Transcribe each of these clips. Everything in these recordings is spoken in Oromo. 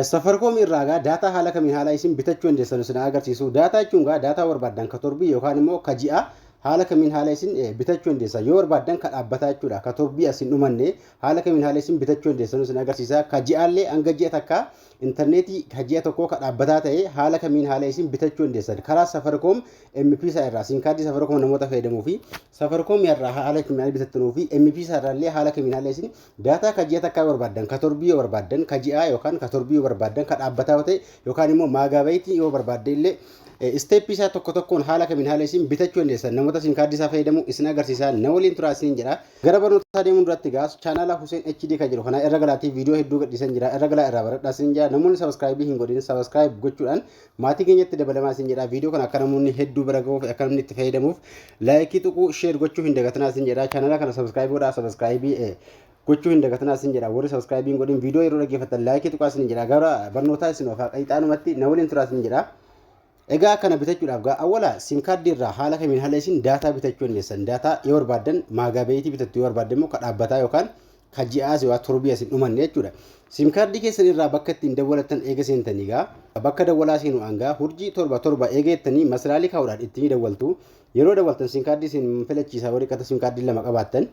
Safaricom irraa data haala kamiin haala isin bitachuu dandeessan isin agarsiisu. Data jechuun data barbaadan ka torbii yookaan immoo ka ji'a haala kamiin haala isin bitachuu dandeessan. Yoo barbaadan ka dhaabbataa jechuudha. Ka torbii asin dhumanne haala kamiin haala isin bitachuu dandeessan isin agarsiisa. Ka ji'aallee hanga ji'a takka internetii ka ji'a tokko ka dhaabbataa ta'e haala kamiin haala isin bitachuu dandeessan. Karaa Safaricom MP isaa irraa sim kaardii Safaricom namoota fayyadamuu fi Safaricom irraa haala kamiin haala bitattanuu fi MP isaa irraallee haala kamiin haala isin data ka ji'a takka barbaadan ka torbii barbaadan ka ji'a yookaan ka torbii barbaadan ka dhaabbataa ta'e yookaan immoo meegaabayitii yoo barbaadde illee step isaa tokko tokkoon haala kamiin haala isin bitachuu dandeessan namoota sim kaardii isaa fayyadamu isin agarsiisa. Na waliin turaa isin jedha. Gara barnoota deemuun duratti gaas chaanala Hussein HD kan jedhu kana irra galaatii viidiyoo hedduu gadhiisan jira. Irra galaa irraa baradhaa isin jedha. Namoonni subscribe hin godhin subscribe gochuudhaan maatii keenyatti dabalamaa isin jedha. Viidiyoo kana akka namoonni hedduu bira gahuuf akka namni itti fayyadamuuf laayikii tuquu share gochuu hin dagatinaa isin jedha. Chaanala kana subscribe godhaa subscribe gochuu hin dagatinaa isin jedha. Warri subscribe hin godhin viidiyoo yeroo dhaggeeffatan laayikii tuqaa isin jedha. Gara barnootaa isin ofaa qayxaanumatti na waliin turaa isin jedha. Egaa kana bitachuudhaaf awwala sim kaardii irraa haala kamiin haala isin daataa bitachuu dandeessan. Daataa yoo barbaadan meegaabayitii bitattu yoo barbaadan immoo ka dhaabbataa yookaan ka ji'aas yoo torbii asin dhumanne jechuudha. Sim kaardii keessan irraa bakka ittiin dawwalatan eega seentanii bakka dawwalaa seenu hanga hurjii torba eega jettanii masraalii kaa'uudhaan ittiin dawwaltu. Yeroo dawwaltan sim kaardii isin filachiisa waraqata sim kaardii lama qabaattan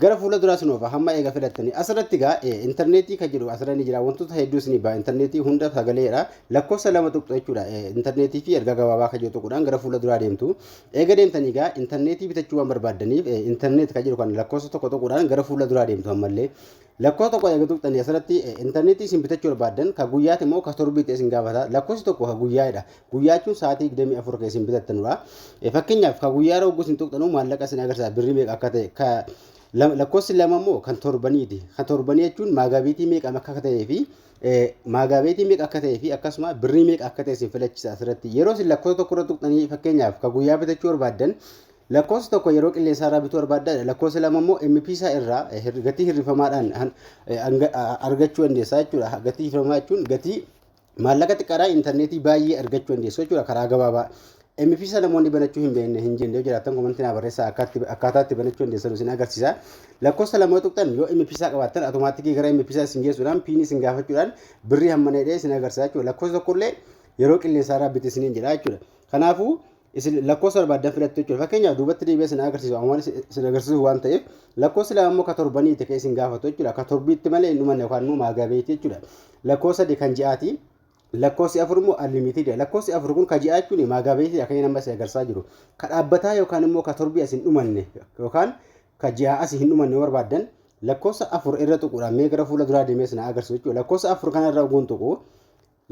gara fuula duraa sinoofa hamma eega filattanii asirratti internetii kan jedhu asirratti jira. Wantoota hedduu isin baa internetii hunda sagaleedha. Lakkoofsa lama tuqxu jechuudha. Internetii fi erga gabaabaa kan jedhu tuquudhaan gara fuula duraa deemtu. Eega deemtanii internetii bitachuu waan barbaadaniif internet kan jedhu kan lakkoofsa tokko tuquudhaan gara fuula duraa deemtu ammallee. Lakkoofsa tokko eega tuqxanii asirratti internetii isin bitachuu barbaadan ka guyyaati immoo ka torbiitti isin gaafata. Lakkoofsi tokko ka guyyaadha. Guyyaa jechuun sa'aatii 24 kan isin bitattanudha. Fakkeenyaaf ka guyyaa rooguu isin tuqxanu maallaqa isin agarsiisa birrii meeqa akka ta'e ka lakkoofsi lama immoo kan torbaniiti. Kan torbanii jechuun meegaabayitii meeqa akka ta'ee fi meegaabayitii meeqa akka ta'ee fi akkasuma birrii meeqa akka ta'e isin filachiisa asirratti. Yeroo isin lakkoofsa tokko irra tuqxanii fakkeenyaaf ka guyyaa bitachuu barbaadan lakkoofsa tokko yeroo qilleensa irraa bituu barbaadan lakkoofsa lama immoo MP isaa irraa gatii hirrifamaadhaan argachuu dandeessa jechuudha. Gatii hirrifamaa jechuun gatii maallaqa xiqqaadhaa internetii baay'ee argachuu dandeessu jechuudha karaa gabaabaa. MP isaa namoonni banachuu hin beekne hin jenne jiraatan komantii naa barreessaa akkaataa itti banachuu dandeessan isin agarsiisa. Lakkoofsa lama tuqxan yoo MP isaa qabaattan automaatikii gara MP isaa isin geessuudhaan piinii isin gaafachuudhaan birrii hamma dheedhee isin agarsiisa jechuudha. Lakkoofsa tokkollee yeroo qilleensa irraa bitu isiniin jedha jechuudha. Kanaafuu isin lakkoofsa barbaadan filattu jechuudha. Fakkeenyaaf duubatti deebi'ee isin agarsiisu ammoo isin agarsiisu waan ta'eef lakkoofsi lama immoo ka torbaniiti kan isin gaafatu jechuudha. Ka torbiitti malee hin dhumanne yookaan immoo meegaabayitii jechuudha. Lakkoofsa sadii kan ji'aati. Lakkoofsi afur immoo unlimitedha. Lakkoofsi afur kun ka ji'aa jechuun meegaabayitii akka inni amma isin agarsiisaa jiru. Ka dhaabbataa yookaan immoo ka torbii asin dhumanne yookaan ka ji'aa asii hin dhumanne barbaadan lakkoofsa afur irra tuquudhaan mee gara fuula duraa deemee isin agarsiisu jechuudha. Lakkoofsa afur kana irra oguun tuqu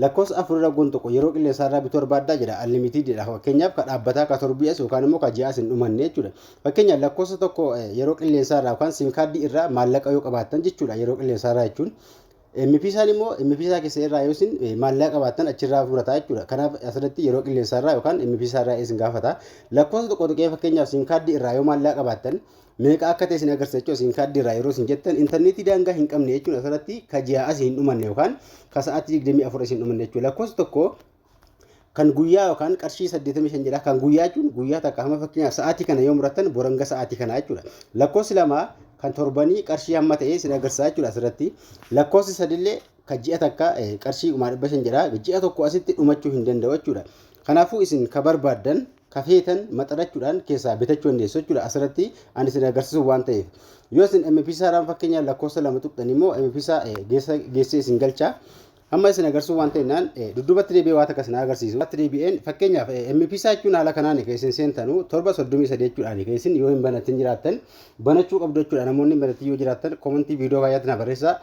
lakkoofsa afur irra oguun tuqu yeroo qilleensa irraa bituu barbaaddaa jedha unlimitedha. Fakkeenyaaf ka dhaabbataa ka torbii as yookaan immoo ka ji'aa asin dhumanne jechuudha. Fakkeenyaaf lakkoofsa tokko yeroo qilleensa irraa yookaan sim kaardii irraa maallaqa yoo qabaattan jechuudha. Yeroo qilleensa irraa jechuun MP isaan immoo MP isaa keessa irraa yoo isin maallaqa qabaattan achirraa fudhata jechuudha. Kanaaf asirratti yeroo qilleensa irraa yookaan MP isaa irraa isin gaafata. Lakkoofsa tokko tuqee fakkeenyaaf sim kaardii irraa yoo maallaqa qabaattan meeqa akka ta'e isin agarsiisa jechuudha. Sim kaardii irraa yeroo isin jettan internetii daangaa hin qabne jechuudha. Asirratti ka ji'aa asii hin dhumanne yookaan ka sa'aatii 24 isin dhumanne jechuudha. Lakkoofsa tokko kan guyyaa yookaan qarshii 85 jedha. Kan guyyaa jechuun guyyaa takka hamma fakkeenyaaf sa'aatii kana yoo murattan boranga sa'aatii kana jechuudha. Lakkoofsi lama kan torbanii qarshii hamma ta'e isin agarsiisa jechuudha. Asirratti lakkoofsi sadillee ka ji'a takka qarshii 500 jedha. Ji'a tokko asitti dhumachuu hin danda'u jechuudha. Kanaafuu isin ka barbaadan ka feetan maxxarachuudhaan keessaa bitachuu dandeessu jechuudha. Asirratti ani isin agarsiisu waan ta'eef yoo isin MP isaadhaan fakkeenyaaf lakkoofsa lama tuqxan immoo MP isaa geessee isin galcha. Amma isin agarsiisu waan ta'inaan dudduubatti deebi'ee waan takka isin agarsiisu. Dudduubatti deebi'een fakkeenyaaf MP isaa jechuun haala kanaan kan isin seentanu 733 jechuudhaan kan isin yoo hin banatin jiraattan banachuu qabdu jechuudha. Namoonni banatin yoo jiraattan komentii viidiyoo kaayaatti na barreessaa.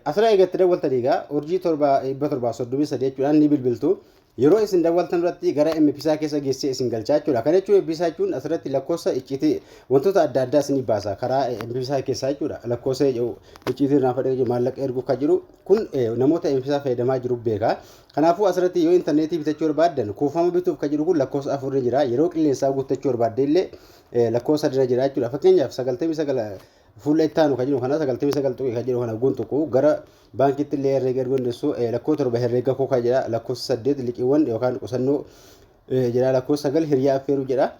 Asirraa eegatti dawwaltan egaa urjii 733 jechuudhaan ni bilbiltu. Yeroo isin dawwaltan irratti gara MP isaa keessa geessee isin galchaa jechuudha. Kana jechuun MP isaa jechuun asirratti lakkoofsa icciitii wantoota adda addaa isin baasa karaa MP isaa keessaa jechuudha. Lakkoofsa icciitii irraa fudhatee maallaqa erguu kan jiru kun namoota MP isaa fayyadamaa jiru beeka. Kanaafuu asirratti yoo internetii bitachuu barbaadan kuufama bituuf kan jiru kun lakkoofsa afur jira. Yeroo qilleensaa guuttachuu barbaadde illee lakkoofsa sadii jira jechuudha. Fakkeenyaaf 99 fuula ittaanu kan jiru kana 99 tuqee kan jiru kana guntuqu gara baankiitti illee herreega erguu dandeessu. Lakkoofsa torba herreega koo kan jira. Lakkoofsa 8 liqiiwwan yookaan qusannoo jira. Lakkoofsa 9 hiriyaa affeeruu jira.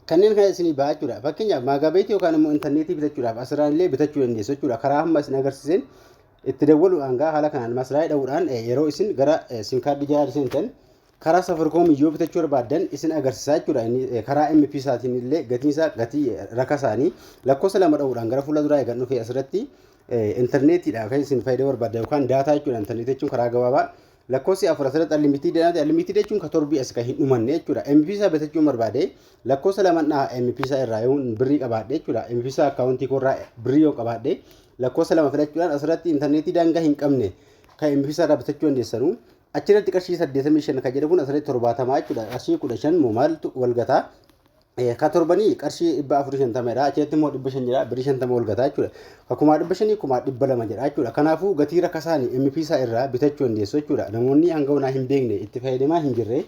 kanneen kana isinii ba'a jechuudha. Fakkeenyaaf meegaabayitii yookaan immoo intarneetii bitachuudhaaf asirraan illee bitachuu dandeessu jechuudha. Karaa amma isin agarsiisan itti dawwaluudhaan gaa haala kanaan masraa'ii dha'uudhaan yeroo isin gara sim kaardii jalaa seentan karaa Safarikoom yoo bitachuu barbaadan isin agarsiisaa jechuudha. Inni karaa MP isaatiin illee gatiin isaa gatii rakasaanii lakkoofsa lama dha'uudhaan gara fuula duraa eegan dhufee asirratti intarneetiidha kan isin fayyadamuu barbaadan yookaan daataa jechuudha. Intarneetii jechuun karaa gabaabaa lakkoofsi afur asirratti unlimited jechuun ka torbii as kan hin dhumanne jechuudha. MP isaa bitachuu barbaade lakkoofsa lama dhaa MP isaa irraa yoo birrii qabaadhe jechuudha. MP isaa akkaawuntii koorraa birrii yoo qabaadhe lakkoofsa lama filachuudhaan asirratti intarneetii daangaa hin qabne kan MP isaa irraa bitachuu dandeessanu. Achirratti qarshii 85 kan jedhu kun asirratti 70 jechuudha. Qarshii 15 moo maaltu wal gataa? Ka torbanii qarshii 450 dha. Achirratti immoo 500 jira. 50 wal gataa jechuudha. Ka 500 200 jira jechuudha. Kanaafuu gatii rakkasaanii MP isaa irraa bitachuu dandeessu jechuudha. Namoonni hanga hunaa hin beekne itti fayyadamaa hin jirre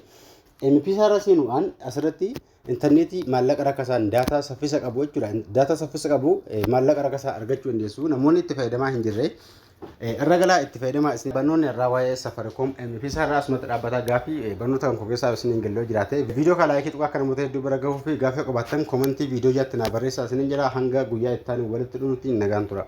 MP isaa irra seenuudhaan asirratti intarneetii maallaqa rakkasaan daataa saffisa qabu jechuudha. Daataa saffisa qabu maallaqa rakkasaa argachuu dandeessu. Namoonni itti fayyadamaa hin jirre irra galaa itti fayyadamaa isin barnoonni irraa waa'ee Safarikoom MP isaa irraa asumatti dhaabbataa gaafii barnoota kan keessaa isin hin galloo jiraate viidiyoo kana laayikii tuqaa akka namoota hedduu bira gahuu fi gaafii qabaattan koomentii viidiyoo jaatti naa barreessaa isin jira hanga guyyaa itti aanu walitti dhufuutti nagaan tura.